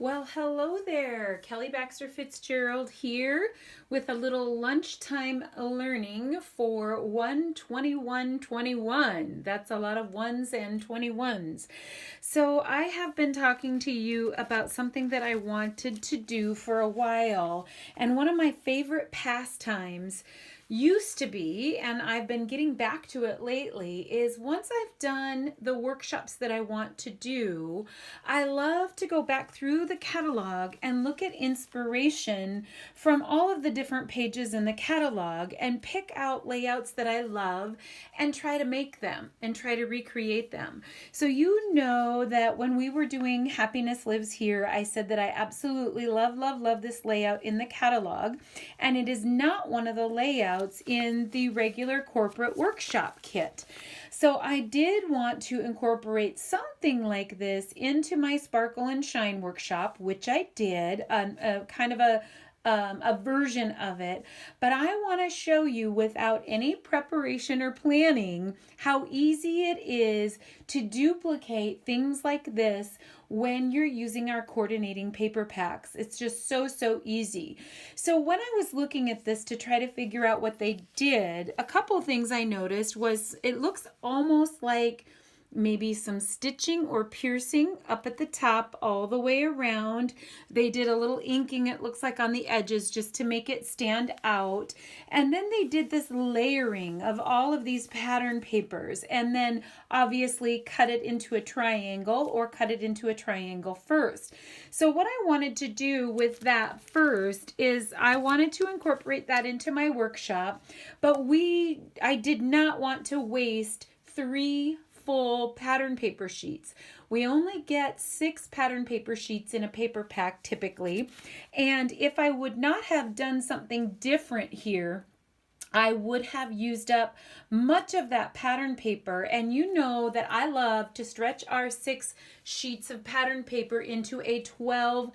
Well, hello there. Kelly Baxter-Fitzgerald here with a little lunchtime learning for 1/21/21. That's a lot of ones and 21s. So I have been talking to you about something that I wanted to do for a while, and one of my favorite pastimes used to be, and I've been getting back to it lately, is once I've done the workshops that I want to do, I love to go back through the catalog and look at inspiration from all of the different pages in the catalog and pick out layouts that I love and try to make them and try to recreate them. So you know that when we were doing Happiness Lives Here, I said that I absolutely love this layout in the catalog, and it is not one of the layouts in the regular corporate workshop kit. So I did want to incorporate something like this into my Sparkle and Shine workshop, which I did, kind of a version of it, but I want to show you without any preparation or planning how easy it is to duplicate things like this when you're using our coordinating paper packs. It's just so easy. So when I was looking at this to try to figure out what they did, a couple of things I noticed was it looks almost like maybe some stitching or piercing up at the top all the way around. They did a little inking, it looks like, on the edges just to make it stand out. And then they did this layering of all of these pattern papers and then obviously cut it into a triangle or cut it into a triangle first. So what I wanted to do with that first is I wanted to incorporate that into my workshop, but I did not want to waste 3 full pattern paper sheets. We only get 6 pattern paper sheets in a paper pack typically, and if I would not have done something different here, I would have used up much of that pattern paper, and you know that I love to stretch our 6 sheets of pattern paper into a 12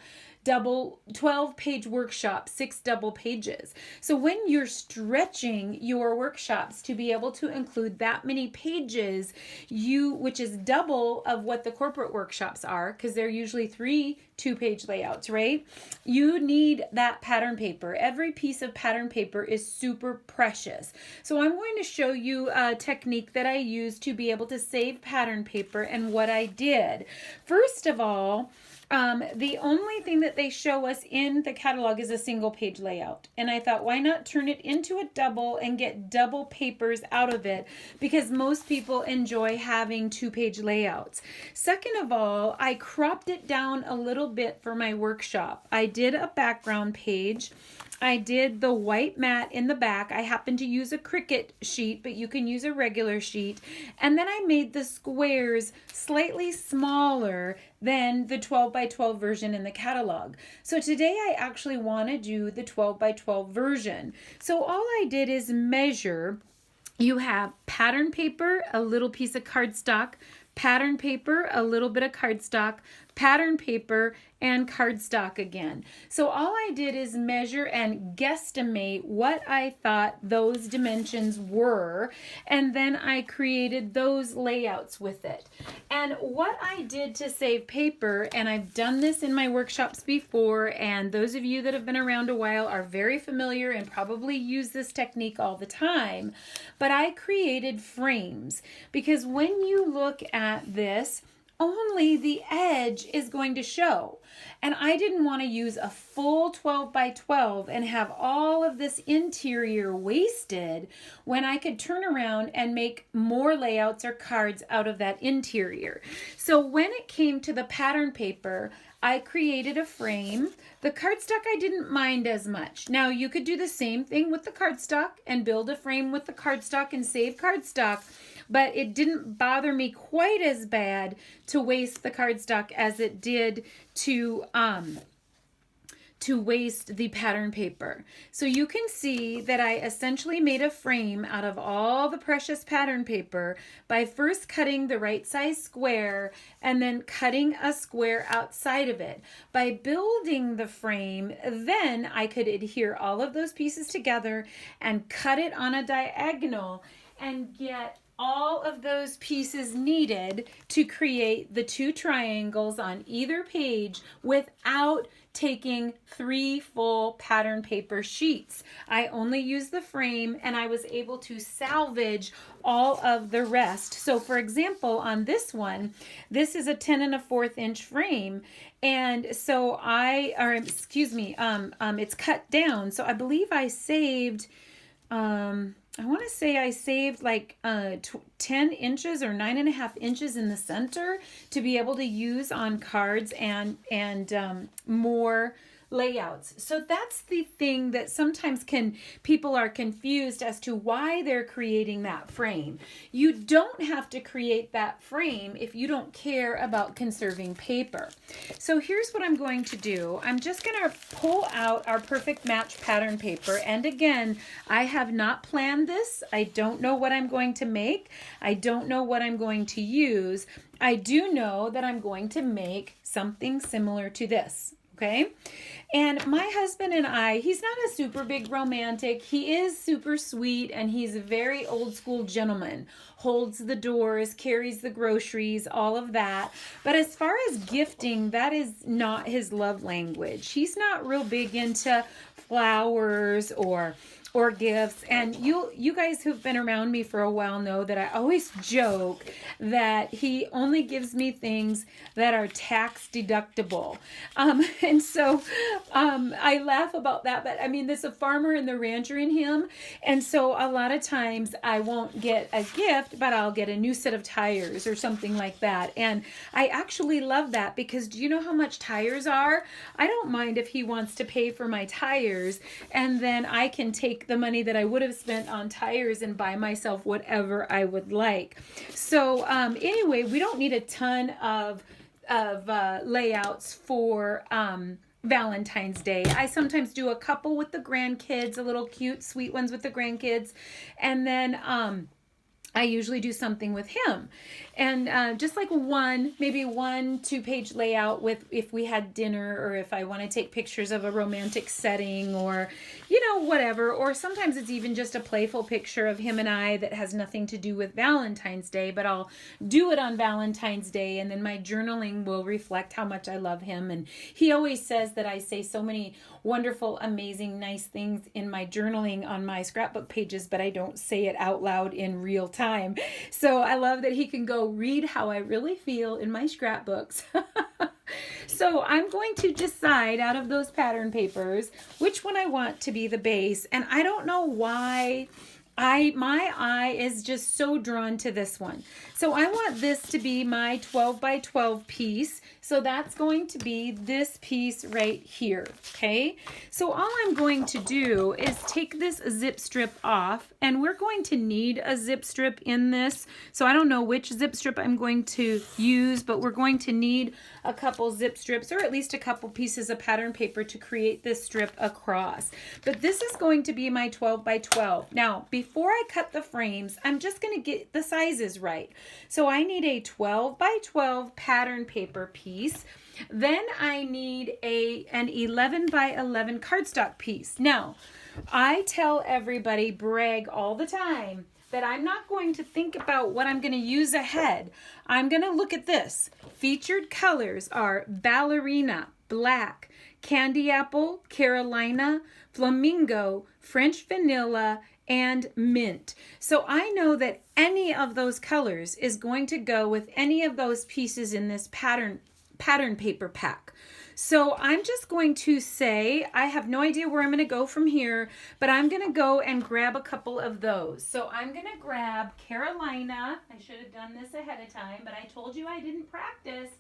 page workshop, 6 double pages. So when you're stretching your workshops to be able to include that many pages, which is double of what the corporate workshops are, because they're usually 3 2-page layouts, right? You need that pattern paper. Every piece of pattern paper is super precious. So I'm going to show you a technique that I use to be able to save pattern paper and what I did. First of all, the only thing that they show us in the catalog is a single page layout. And I thought, why not turn it into a double and get double papers out of it? Because most people enjoy having 2-page layouts. Second of all, I cropped it down a little bit for my workshop. I did a background page. I did the white mat in the back. I happened to use a Cricut sheet, but you can use a regular sheet. And then I made the squares slightly smaller than the 12 by 12 version in the catalog. So today I actually want to do the 12 by 12 version. So all I did is measure. You have pattern paper, a little piece of cardstock, pattern paper, a little bit of cardstock, pattern paper, and cardstock again. So all I did is measure and guesstimate what I thought those dimensions were, and then I created those layouts with it. And what I did to save paper, and I've done this in my workshops before, and those of you that have been around a while are very familiar and probably use this technique all the time, but I created frames, because when you look at this, only the edge is going to show. And I didn't want to use a full 12 by 12 and have all of this interior wasted when I could turn around and make more layouts or cards out of that interior. So when it came to the pattern paper, I created a frame. The cardstock I didn't mind as much. Now you could do the same thing with the cardstock and build a frame with the cardstock and save cardstock, but it didn't bother me quite as bad to waste the cardstock as it did to waste the pattern paper. So you can see that I essentially made a frame out of all the precious pattern paper by first cutting the right size square and then cutting a square outside of it. By building the frame, then I could adhere all of those pieces together and cut it on a diagonal and get all of those pieces needed to create the 2 triangles on either page without taking 3 full pattern paper sheets. I only used the frame and I was able to salvage all of the rest. So for example, on this one, this is a 10 1/4 inch frame. And so it's cut down. So I believe I saved, I want to say I saved like 10 inches or 9.5 inches in the center to be able to use on cards and more layouts. So that's the thing that sometimes people are confused as to why they're creating that frame. You don't have to create that frame if you don't care about conserving paper. So here's what I'm going to do. I'm just going to pull out our perfect match pattern paper. And again, I have not planned this. I don't know what I'm going to make. I don't know what I'm going to use. I do know that I'm going to make something similar to this. Okay. And my husband and I, he's not a super big romantic. He is super sweet and he's a very old school gentleman. Holds the doors, carries the groceries, all of that. But as far as gifting, that is not his love language. He's not real big into flowers or gifts. And you guys who've been around me for a while know that I always joke that he only gives me things that are tax deductible. And so I laugh about that, but I mean, there's a farmer and the rancher in him. And so a lot of times I won't get a gift, but I'll get a new set of tires or something like that. And I actually love that because do you know how much tires are? I don't mind if he wants to pay for my tires and then I can take the money that I would have spent on tires and buy myself whatever I would like. So anyway, we don't need a ton of layouts for Valentine's Day. I sometimes do a couple with the grandkids, a little cute, sweet ones with the grandkids, and then I usually do something with him. And just like maybe 1 2-page layout with if we had dinner or if I want to take pictures of a romantic setting or, whatever. Or sometimes it's even just a playful picture of him and I that has nothing to do with Valentine's Day, but I'll do it on Valentine's Day and then my journaling will reflect how much I love him. And he always says that I say so many wonderful, amazing, nice things in my journaling on my scrapbook pages, but I don't say it out loud in real time. So I love that he can go read how I really feel in my scrapbooks. So I'm going to decide out of those pattern papers which one I want to be the base. And I don't know why my eye is just so drawn to this one. So I want this to be my 12 by 12 piece. So that's going to be this piece right here, okay? So all I'm going to do is take this zip strip off, and we're going to need a zip strip in this. So I don't know which zip strip I'm going to use, but we're going to need a couple zip strips or at least a couple pieces of pattern paper to create this strip across. But this is going to be my 12 by 12. Now, before I cut the frames, I'm just going to get the sizes right. So I need a 12 by 12 pattern paper piece. Then I need an 11 by 11 cardstock piece. Now, I tell everybody, brag all the time, that I'm not going to think about what I'm going to use ahead. I'm going to look at this. Featured colors are ballerina, black, candy apple, Carolina, flamingo, French vanilla, and mint. So I know that any of those colors is going to go with any of those pieces in this pattern paper pack. So I'm just going to say, I have no idea where I'm going to go from here, but I'm going to go and grab a couple of those. So I'm going to grab Carolina. I should have done this ahead of time, but I told you I didn't practice.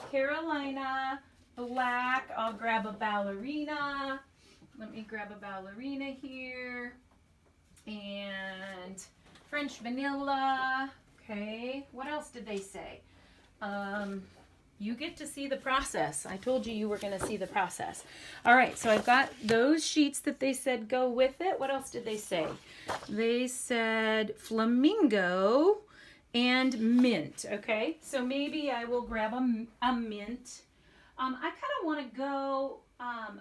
Carolina, black. I'll grab a ballerina. Let me grab a ballerina here. And French vanilla. Okay, what else did they say? You get to see the process. I told you were going to see the process. All right, so I've got those sheets that they said go with it. What else did they say? They said flamingo and mint. Okay, so maybe I will grab a mint. I kind of want to go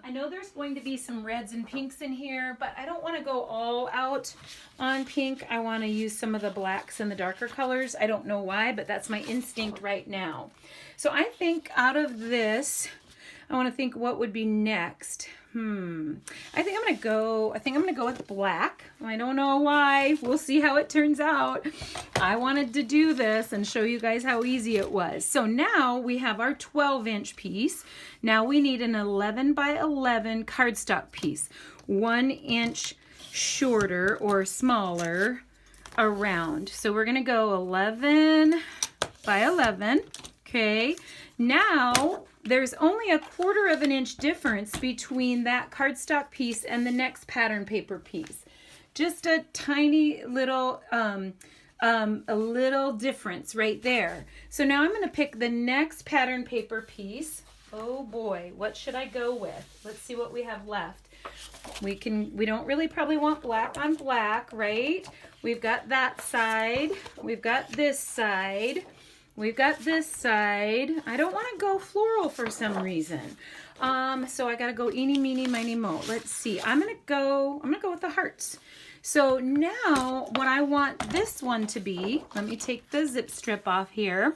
I know there's going to be some reds and pinks in here, but I don't want to go all out on pink. I want to use some of the blacks and the darker colors. I don't know why, but that's my instinct right now. So I think out of this, I want to think what would be next. I think I'm gonna go with black. I don't know why. We'll see how it turns out. I wanted to do this and show you guys how easy it was. So now we have our 12-inch piece. Now we need an 11 by 11 cardstock piece, 1 inch shorter or smaller around. So we're gonna go 11 by 11. Okay. Now there's only a 1/4 of an inch difference between that cardstock piece and the next pattern paper piece. Just a tiny little, a little difference right there. So now I'm going to pick the next pattern paper piece. Oh boy, what should I go with? Let's see what we have left. We don't really probably want black on black, right? We've got that side. We've got this side. We've got this side. I don't want to go floral for some reason. So I got to go eeny, meeny, miny, mo. Let's see. I'm going to go with the hearts. So now what I want this one to be, let me take the zip strip off here.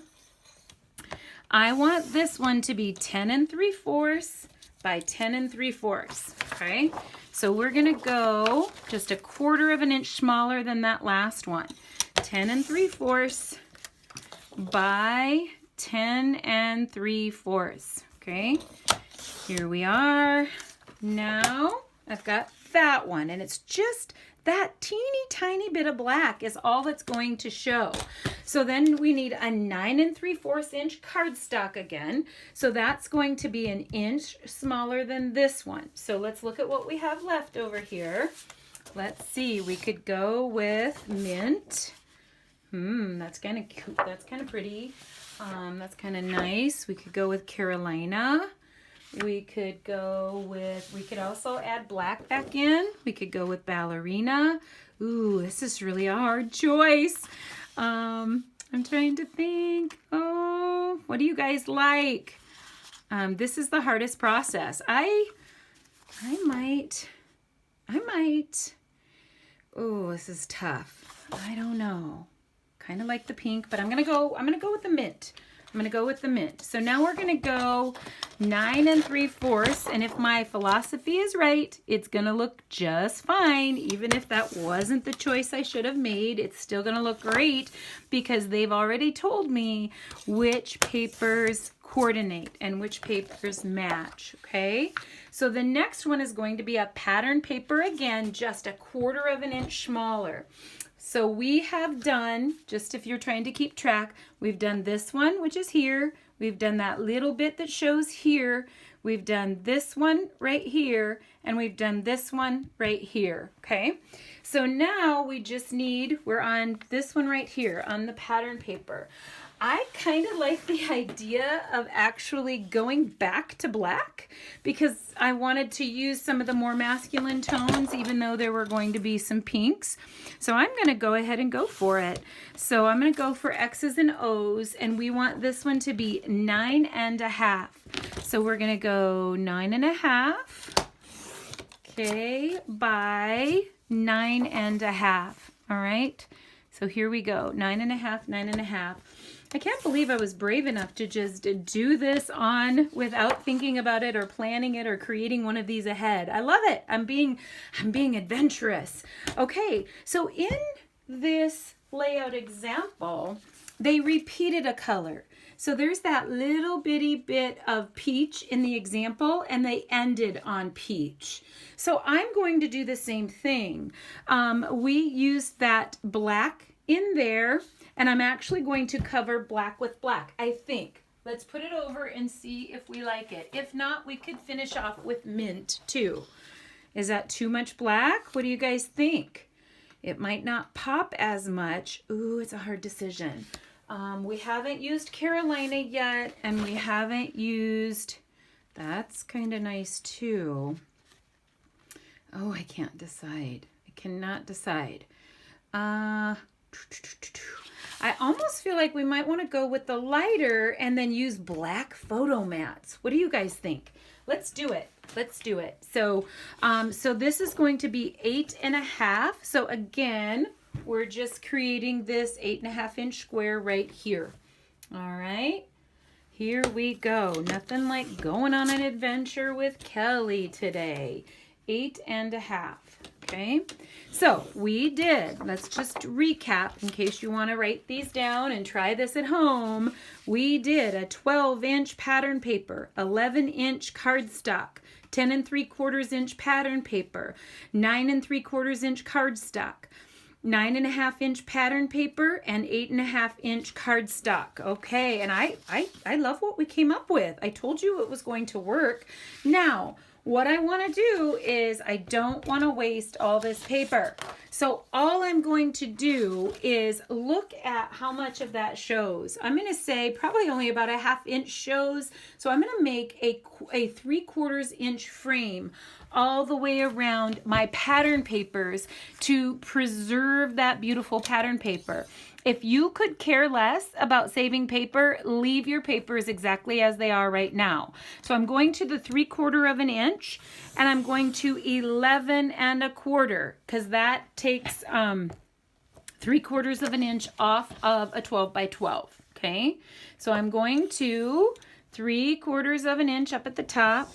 I want this one to be 10 3/4 by 10 3/4. Okay. So we're going to go just a 1/4 of an inch smaller than that last one. 10 3/4 by 10 3/4. Okay, here we are. Now I've got that one, and it's just that teeny tiny bit of black is all that's going to show. So then we need a 9 3/4 inch cardstock again. So that's going to be an inch smaller than this one. So let's look at what we have left over here. Let's see, we could go with mint. That's kind of cute. That's kind of pretty. That's kind of nice. We could go with Carolina. We could also add black back in. We could go with ballerina. Ooh, this is really a hard choice. I'm trying to think. Oh, what do you guys like? This is the hardest process. I might. Oh, this is tough. I don't know. Kind of like the pink, but I'm gonna go with the mint. So now we're gonna go 9 3/4, and if my philosophy is right, it's gonna look just fine. Even if that wasn't the choice I should have made, it's still gonna look great because they've already told me which papers coordinate and which papers match. Okay, so the next one is going to be a pattern paper again, just a 1/4 of an inch smaller. So we have done, just if you're trying to keep track, we've done this one, which is here. We've done that little bit that shows here. We've done this one right here, and we've done this one right here, okay? So now we're on this one right here on the pattern paper. I kind of like the idea of actually going back to black because I wanted to use some of the more masculine tones even though there were going to be some pinks. So I'm going to go ahead and go for it. So I'm going to go for X's and O's, and we want this one to be 9 1/2. So we're going to go 9 1/2, okay, by 9 1/2. All right, so here we go, 9 1/2, 9 1/2. I can't believe I was brave enough to just do this on without thinking about it or planning it or creating one of these ahead. I love it. I'm being adventurous. Okay, so in this layout example, they repeated a color. So there's that little bitty bit of peach in the example, and they ended on peach. So I'm going to do the same thing. We used that black in there, and I'm actually going to cover black with black, I think. Let's put it over and see if we like it. If not, we could finish off with mint too. Is that too much black? What do you guys think? It might not pop as much. Ooh, it's a hard decision. We haven't used Carolina yet, and we haven't used, that's kind of nice too. Oh, I can't decide. I cannot decide. I almost feel like we might want to go with the lighter and then use black photo mats. What do you guys think? let's do it. Let's do it. So, so this is going to be 8.5. So again, we're just creating this 8.5-inch square right here. All right. Here we go. Nothing like going on an adventure with Kelly today. 8.5. Okay. So we did, let's just recap in case you want to write these down and try this at home. We did a 12-inch pattern paper, 11-inch cardstock, 10 3/4 inch pattern paper, 9 3/4 inch cardstock, 9.5-inch pattern paper, and 8.5-inch cardstock. Okay, and I love what we came up with. I told you it was going to work. Now, what I want to do is I don't want to waste all this paper. So all I'm going to do is look at how much of that shows. I'm going to say probably only about a 1/2 inch shows. So I'm going to make a 3/4 inch frame all the way around my pattern papers to preserve that beautiful pattern paper. If you could care less about saving paper, leave your papers exactly as they are right now. So I'm going to the 3/4 inch, and I'm going to 11 1/4, because that takes 3/4 inch off of a 12 by 12. Okay, so I'm going to 3/4 inch up at the top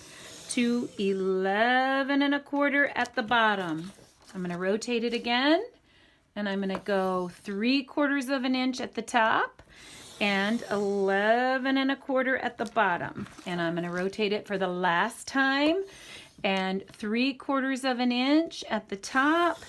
to 11 1/4 at the bottom. I'm going to rotate it again. And I'm going to go 3/4 inch at the top and 11 1/4 at the bottom. And I'm going to rotate it for the last time, and 3/4 inch at the top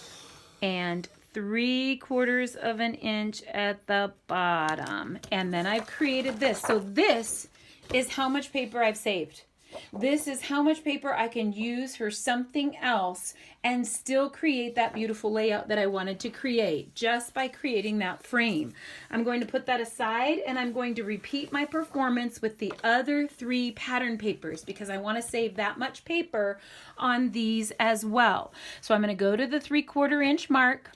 and 3/4 inch at the bottom. And then I've created this. So this is how much paper I've saved. This is how much paper I can use for something else and still create that beautiful layout that I wanted to create just by creating that frame. I'm going to put that aside, and I'm going to repeat my performance with the other 3 pattern papers because I want to save that much paper on these as well. So I'm going to go to the 3/4 inch mark.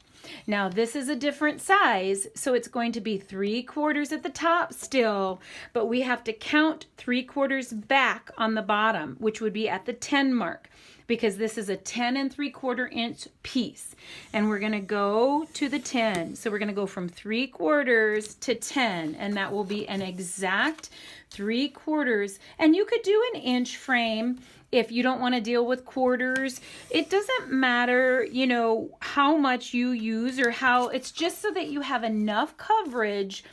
Now this is a different size, so it's going to be 3/4 at the top still, but we have to count 3/4 back on the bottom, which would be at the 10 mark, because this is a 10 3/4 inch piece. And we're going to go to the 10. So we're going to go from 3/4 to 10, and that will be an exact 3/4. And you could do an inch frame if you don't want to deal with quarters. It doesn't matter, you know, how much you use or how, it's just so that you have enough coverage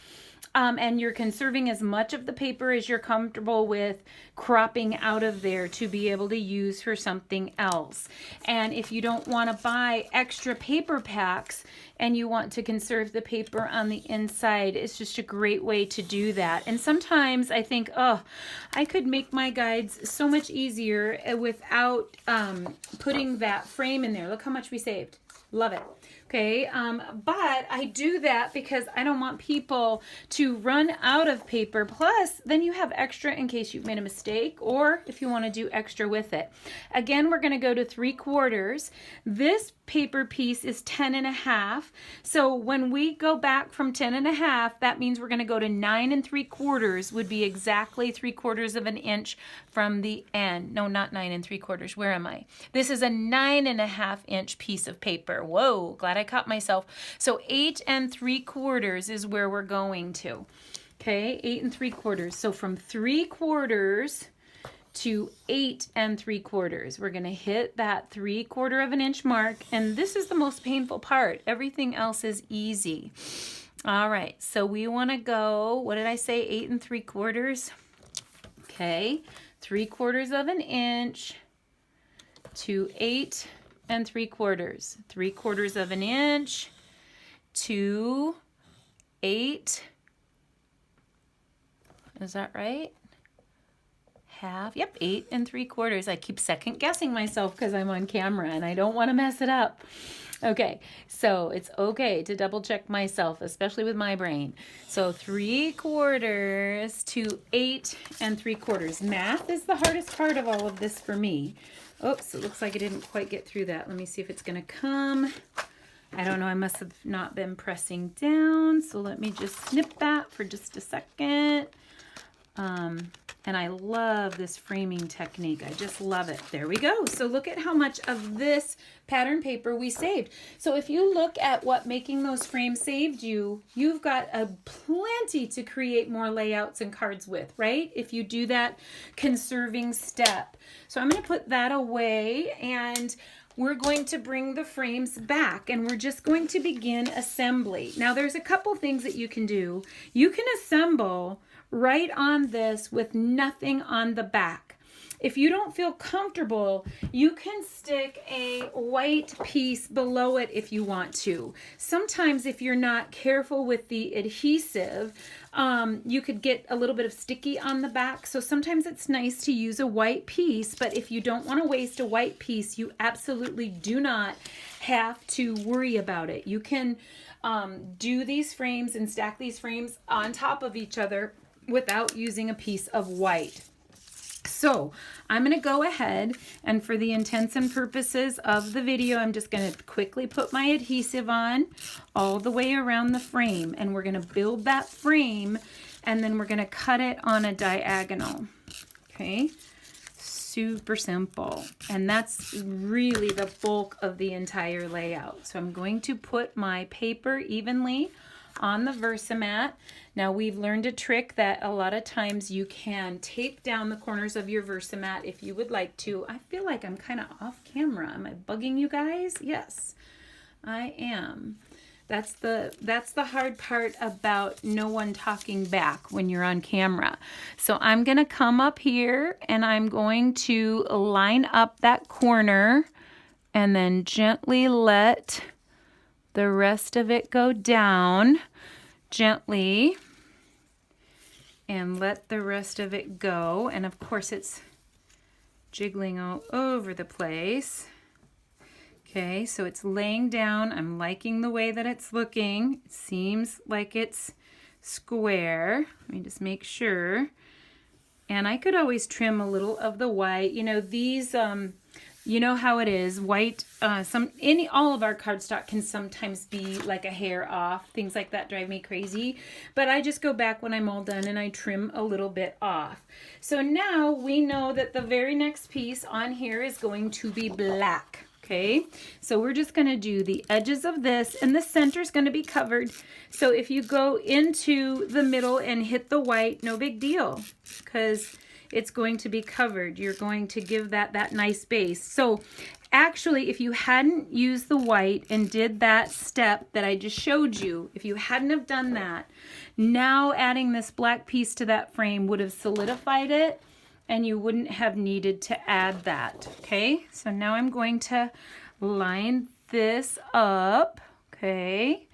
and you're conserving as much of the paper as you're comfortable with cropping out of there to be able to use for something else. And if you don't want to buy extra paper packs and you want to conserve the paper on the inside, it's just a great way to do that. And sometimes I think, oh, I could make my guides so much easier without putting that frame in there. Look how much we saved. Love it. Okay, but I do that because I don't want people to run out of paper. Plus, then you have extra in case you've made a mistake or if you want to do extra with it. Again, we're going to go to 3/4. This paper piece is 10 1/2. So when we go back from 10 1/2, that means we're going to go to 9 3/4 would be exactly 3/4 inch from the end. No, not 9 3/4. Where am I? This is a 9 1/2 inch piece of paper. Whoa, glad I caught myself. So 8 3/4 is where we're going to. Okay, 8 3/4. So from 3/4 to 8 3/4. We're going to hit that 3/4 inch mark, and this is the most painful part. Everything else is easy. All right, so we want to go, what did I say, 8 3/4? Okay, 3/4 inch to 8 3/4. 3/4 inch to 8. Is that right? Half. Yep, 8 3/4. I keep second guessing myself because I'm on camera and I don't want to mess it up. Okay, so it's okay to double check myself, especially with my brain. So 3/4 to 8 3/4. Math is the hardest part of all of this for me. Oops, it looks like I didn't quite get through that. Let me see if it's going to come. I don't know, I must have not been pressing down. So let me just snip that for just a second. And I love this framing technique. I just love it. There we go. So look at how much of this pattern paper we saved. So if you look at what making those frames saved you, you've got a plenty to create more layouts and cards with, right? If you do that conserving step. So I'm going to put that away, and we're going to bring the frames back, and we're just going to begin assembly. Now there's a couple things that you can do. You can assemble right on this with nothing on the back. If you don't feel comfortable, you can stick a white piece below it if you want to. Sometimes if you're not careful with the adhesive, you could get a little bit of sticky on the back. So sometimes it's nice to use a white piece, but if you don't want to waste a white piece, you absolutely do not have to worry about it. You can do these frames and stack these frames on top of each other without using a piece of white. So I'm going to go ahead, and for the intents and purposes of the video, I'm just going to quickly put my adhesive on all the way around the frame, and we're going to build that frame, and then we're going to cut it on a diagonal. Okay, super simple, and that's really the bulk of the entire layout. So I'm going to put my paper evenly on the Versamat. Now we've learned a trick that a lot of times you can tape down the corners of your Versamat if you would like to. I feel like I'm kind of off camera. Am I bugging you guys? Yes, I am. That's the hard part about no one talking back when you're on camera. So I'm going to come up here, and I'm going to line up that corner and then gently let the rest of it go down gently, and let the rest of it go. And of course it's jiggling all over the place. Okay, so it's laying down. I'm liking the way that it's looking. It seems like it's square. Let me just make sure. And I could always trim a little of the white. You know, these you know how it is, white, all of our cardstock can sometimes be like a hair off. Things like that drive me crazy. But I just go back when I'm all done and I trim a little bit off. So now we know that the very next piece on here is going to be black. Okay, so we're just going to do the edges of this, and the center is going to be covered. So if you go into the middle and hit the white, no big deal, because it's going to be covered. You're going to give that nice base. So actually, if you hadn't used the white and did that step that I just showed you, if you hadn't have done that, now adding this black piece to that frame would have solidified it, and you wouldn't have needed to add that. Okay, so now I'm going to line this up, okay,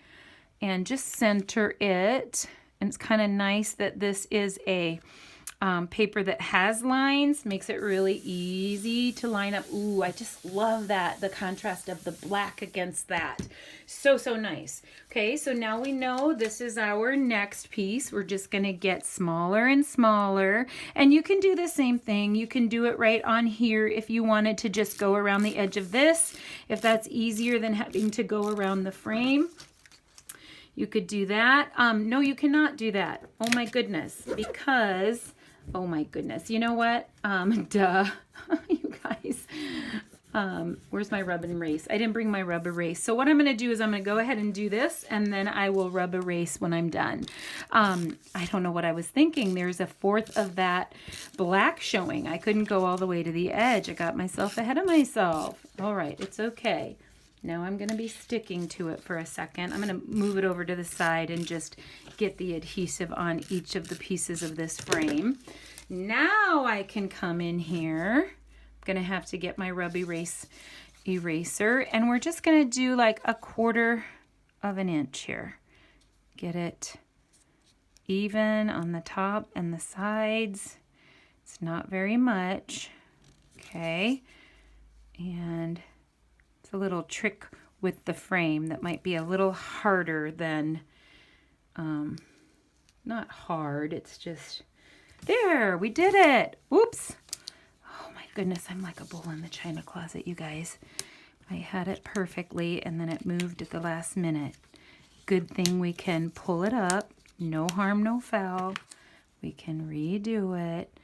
and just center it. And it's kind of nice that this is a paper that has lines, makes it really easy to line up. Ooh, I just love that, the contrast of the black against that. So nice. Okay, so now we know this is our next piece. We're just going to get smaller and smaller, and you can do the same thing. You can do it right on here if you wanted to just go around the edge of this, if that's easier than having to go around the frame. You could do that. No, you cannot do that. Oh my goodness, because oh my goodness. You know what? Duh. You guys. Where's my rub and erase? I didn't bring my rub erase. So what I'm going to do is I'm going to go ahead and do this, and then I will rub erase when I'm done. I don't know what I was thinking. There's a fourth of that black showing. I couldn't go all the way to the edge. I got myself ahead of myself. All right. It's okay. Now I'm going to be sticking to it for a second. I'm going to move it over to the side and just get the adhesive on each of the pieces of this frame. Now I can come in here. I'm going to have to get my rub eraser, and we're just going to do like 1/4 of an inch here. Get it even on the top and the sides. It's not very much. Okay. And a little trick with the frame that might be a little harder than, not hard, it's just, there, we did it. Oops. Oh my goodness, I'm like a bull in the china closet, you guys. I had it perfectly, and then it moved at the last minute. Good thing we can pull it up. No harm, no foul. We can redo it.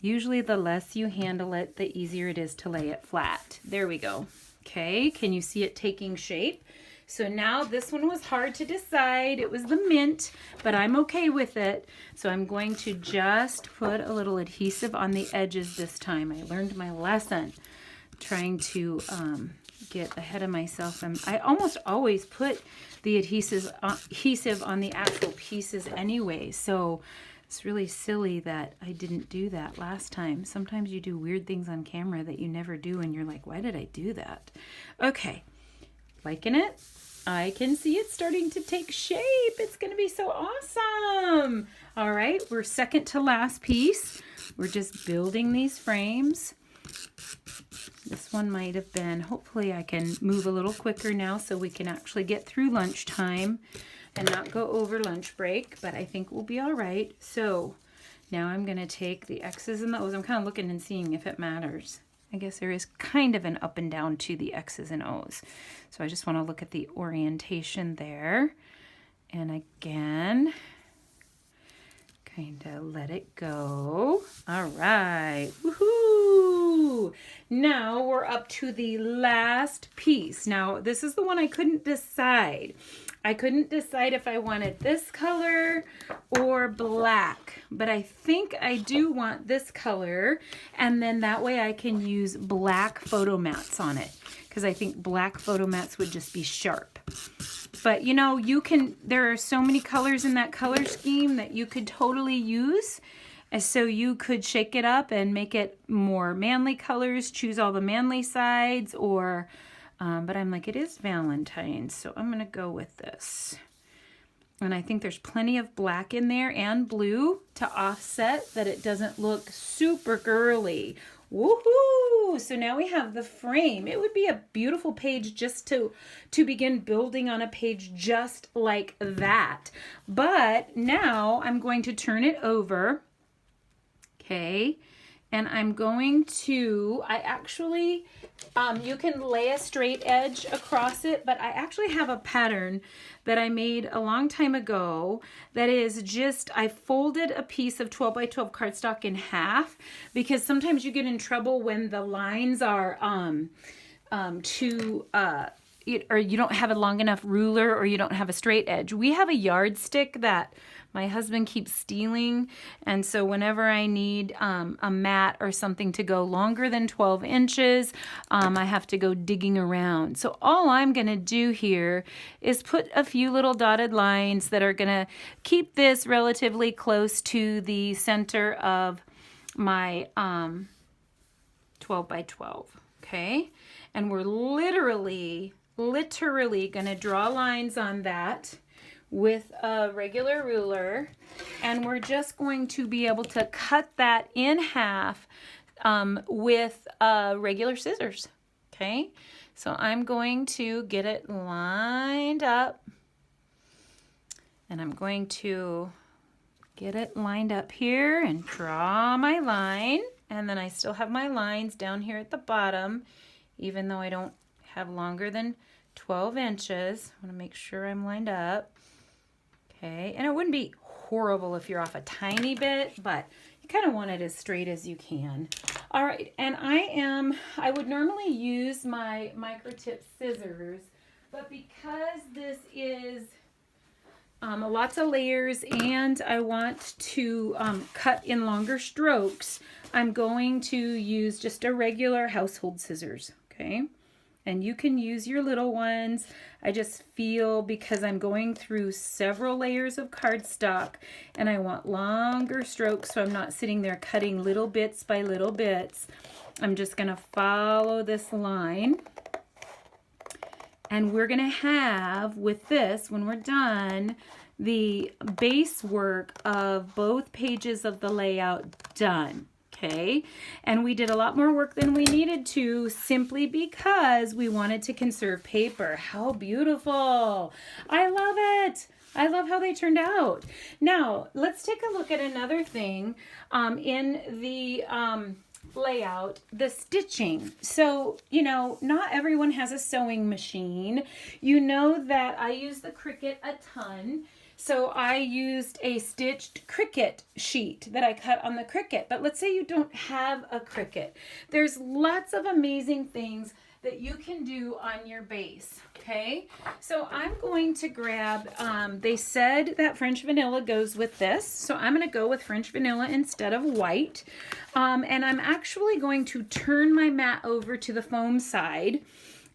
Usually the less you handle it, the easier it is to lay it flat. There we go. Okay, can you see it taking shape? So now this one was hard to decide. It was the mint, but I'm okay with it. So I'm going to just put a little adhesive on the edges this time. I learned my lesson trying to get ahead of myself. And I almost always put the adhesive on the actual pieces anyway. So it's really silly that I didn't do that last time. Sometimes you do weird things on camera that you never do and you're like, why did I do that? Okay, liking it. I can see it starting to take shape. It's going to be so awesome. All right, we're second to last piece. We're just building these frames. This one might have been, hopefully I can move a little quicker now so we can actually get through lunchtime and not go over lunch break, but I think we'll be all right. So now I'm going to take the X's and the O's. I'm kind of looking and seeing if it matters. I guess there is kind of an up and down to the X's and O's. So I just want to look at the orientation there. And again, kind of let it go. All right. Woohoo! Now we're up to the last piece. Now this is the one I couldn't decide. I couldn't decide if I wanted this color or black, but I think I do want this color, and then that way I can use black photo mats on it, because I think black photo mats would just be sharp. But you know, there are so many colors in that color scheme that you could totally use. And so you could shake it up and make it more manly colors, choose all the manly sides, or but I'm like, it is Valentine's, so I'm going to go with this. And I think there's plenty of black in there and blue to offset that it doesn't look super girly. Woohoo! So now we have the frame. It would be a beautiful page just to begin building on a page just like that. But now I'm going to turn it over. Okay. And I'm going to, you can lay a straight edge across it, but I actually have a pattern that I made a long time ago that is just, I folded a piece of 12 by 12 cardstock in half, because sometimes you get in trouble when the lines are or you don't have a long enough ruler, or you don't have a straight edge. We have a yardstick that my husband keeps stealing, and so whenever I need a mat or something to go longer than 12 inches, I have to go digging around. So all I'm going to do here is put a few little dotted lines that are going to keep this relatively close to the center of my 12 by 12, okay? And we're literally going to draw lines on that with a regular ruler, and we're just going to be able to cut that in half with regular scissors. Okay, so I'm going to get it lined up, and I'm going to get it lined up here and draw my line, and then I still have my lines down here at the bottom, even though I don't have longer than 12 inches. I want to make sure I'm lined up. Okay, and it wouldn't be horrible if you're off a tiny bit, but you kind of want it as straight as you can. All right, and I would normally use my microtip scissors, but because this is lots of layers and I want to cut in longer strokes, I'm going to use just a regular household scissors, okay? And you can use your little ones. I just feel, because I'm going through several layers of cardstock and I want longer strokes, so I'm not sitting there cutting little bits by little bits, I'm just going to follow this line. And we're going to have, with this, when we're done, the base work of both pages of the layout done. Okay, and we did a lot more work than we needed to, simply because we wanted to conserve paper. How beautiful! I love it. I love how they turned out. Now, let's take a look at another thing in the layout, the stitching. So, you know, not everyone has a sewing machine. You know that I use the Cricut a ton. So I used a stitched Cricut sheet that I cut on the Cricut. But let's say you don't have a Cricut. There's lots of amazing things that you can do on your base, okay? So I'm going to grab, they said that French vanilla goes with this, so I'm gonna go with French vanilla instead of white. And I'm actually going to turn my mat over to the foam side,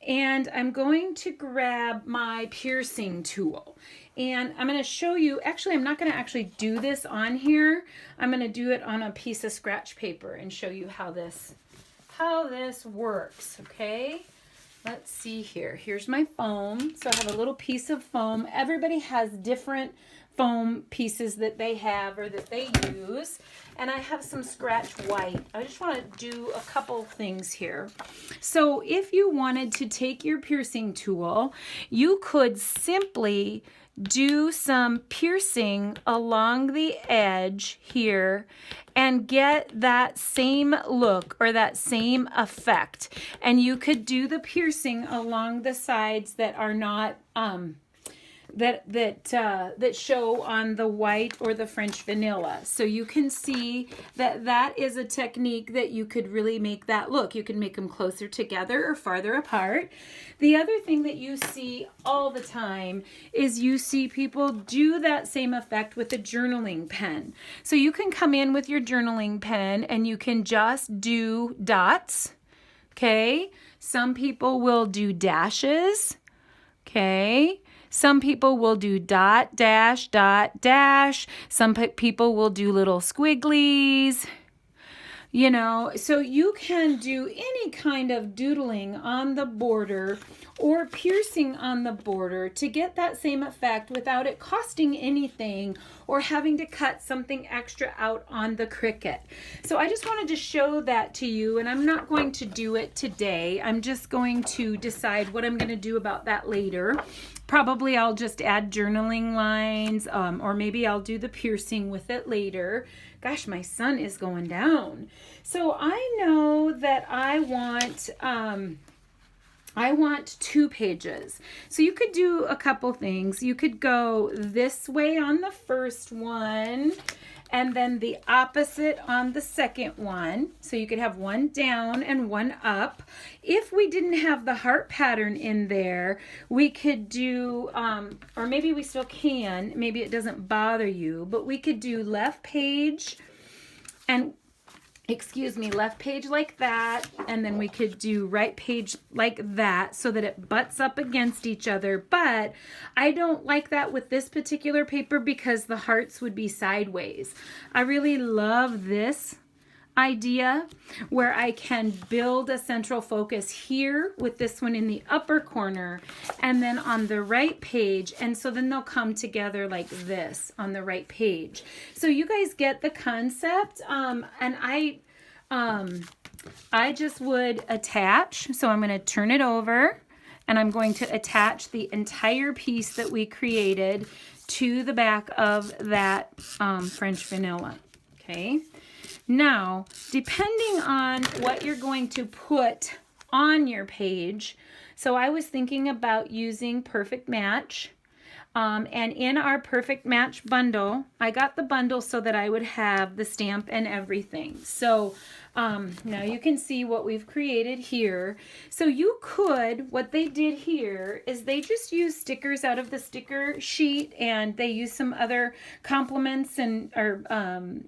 and I'm going to grab my piercing tool. And I'm gonna show you, actually I'm not gonna actually do this on here, I'm gonna do it on a piece of scratch paper and show you how this works, okay? Let's see here. Here's my foam. So I have a little piece of foam. Everybody has different foam pieces that they have or that they use. And I have some scratch white. I just want to do a couple things here. So if you wanted to take your piercing tool, you could simply do some piercing along the edge here and get that same look or that same effect. And you could do the piercing along the sides that are not that show on the white or the French vanilla. So you can see that that is a technique that you could really make that look. You can make them closer together or farther apart. The other thing that you see all the time is you see people do that same effect with a journaling pen. So you can come in with your journaling pen and you can just do dots, okay? Some people will do dashes, okay? Some people will do dot, dash, dot, dash. Some people will do little squigglies. You know, so you can do any kind of doodling on the border or piercing on the border to get that same effect without it costing anything or having to cut something extra out on the Cricut. So I just wanted to show that to you, and I'm not going to do it today. I'm just going to decide what I'm going to do about that later. Probably I'll just add journaling lines, or maybe I'll do the piercing with it later. Gosh, my sun is going down. So I know that I want 2 pages. So you could do a couple things. You could go this way on the first one and then the opposite on the second one. So you could have one down and one up. If we didn't have the heart pattern in there, we could do, or maybe we still can, maybe it doesn't bother you, but we could do left page and left page like that, and then we could do right page like that so that it butts up against each other. But I don't like that with this particular paper because the hearts would be sideways. I really love this idea where I can build a central focus here with this one in the upper corner and then on the right page, and so then they'll come together like this on the right page. So you guys get the concept, and I just would attach, so I'm going to turn it over and I'm going to attach the entire piece that we created to the back of that French vanilla, okay? Now, depending on what you're going to put on your page, so I was thinking about using Perfect Match, and in our Perfect Match bundle, I got the bundle so that I would have the stamp and everything. So now you can see what we've created here. So you could, what they did here is they just used stickers out of the sticker sheet, and they used some other complements and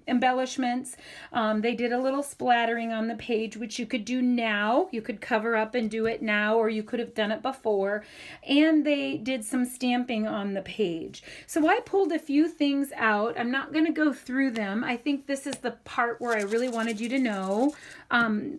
embellishments. They did a little splattering on the page, which you could do now. You could cover up and do it now, or you could have done it before. And they did some stamping on the page. So I pulled a few things out. I'm not going to go through them. I think this is the part where I really wanted you to know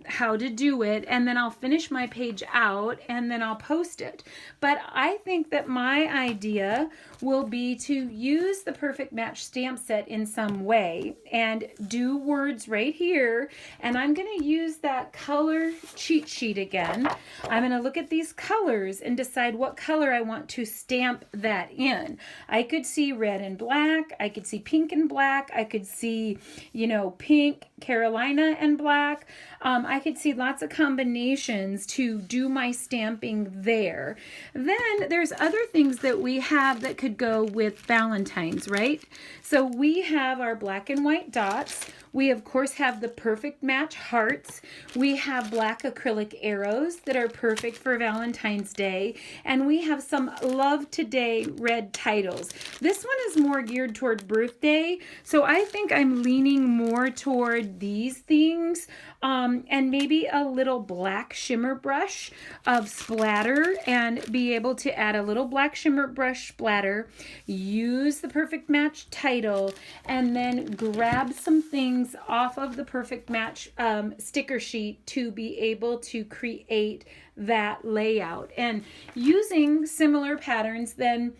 how to do it, and then I'll finish my page out and then I'll post it. But I think that my idea will be to use the Perfect Match stamp set in some way and do words right here, and I'm going to use that color cheat sheet again. I'm going to look at these colors and decide what color I want to stamp that in. I could see red and black, I could see pink and black, I could see, you know, pink, Carolina and black. I could see lots of combinations to do my stamping there. Then there's other things that we have that could go with Valentine's, right? So we have our black and white dots. We, of course, have the perfect match hearts. We have black acrylic arrows that are perfect for Valentine's Day. And we have some Love Today red titles. This one is more geared toward birthday. So I think I'm leaning more toward these things. And maybe a little black shimmer brush of splatter, and be able to add a little black shimmer brush splatter, use the perfect match title, and then grab some things off of the perfect match sticker sheet to be able to create that layout, and using similar patterns then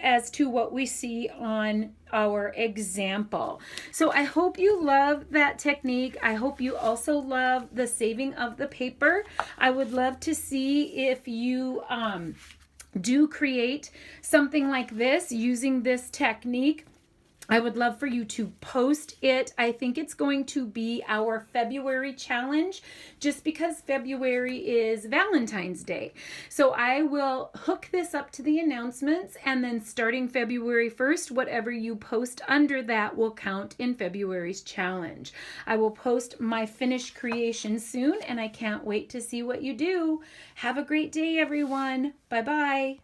as to what we see on our example. So I hope you love that technique. I hope you also love the saving of the paper. I would love to see if you do create something like this using this technique. I would love for you to post it. I think it's going to be our February challenge, just because February is Valentine's Day. So I will hook this up to the announcements, and then starting February 1st, whatever you post under that will count in February's challenge. I will post my finished creation soon, and I can't wait to see what you do. Have a great day, everyone. Bye-bye.